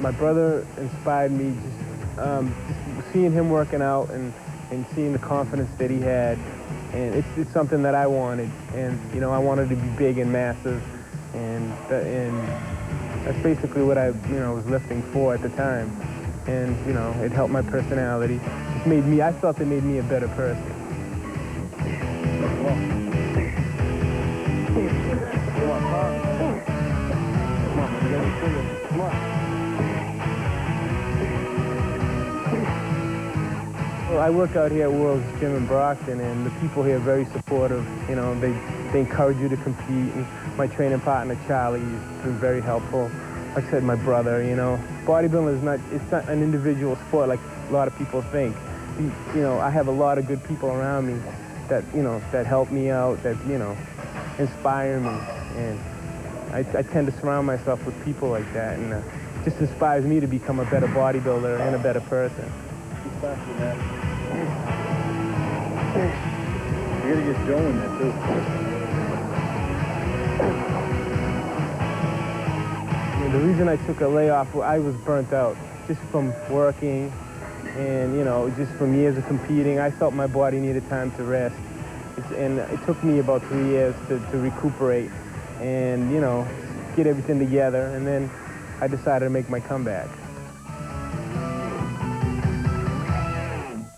my brother inspired me, just seeing him working out and seeing the confidence that he had. And it's something that I wanted. And, you know, I wanted to be big and massive. And that's basically what I, was lifting for at the time. And, it helped my personality. It made me, I felt it made me a better person. Well, I work out here at World's Gym in Brockton, and the people here are very supportive. They encourage you to compete. And my training partner, Charlie, has been very helpful. Like I said, my brother, bodybuilding it's not an individual sport like a lot of people think. I have a lot of good people around me that, that help me out, that, inspire me. And I tend to surround myself with people like that, and it just inspires me to become a better bodybuilder and a better person. Keep faster, man. You gotta get Joe in there, too. The reason I took a layoff, I was burnt out just from working and, just from years of competing. I felt my body needed time to rest. And it took me about 3 years to recuperate and, get everything together. And then I decided to make my comeback.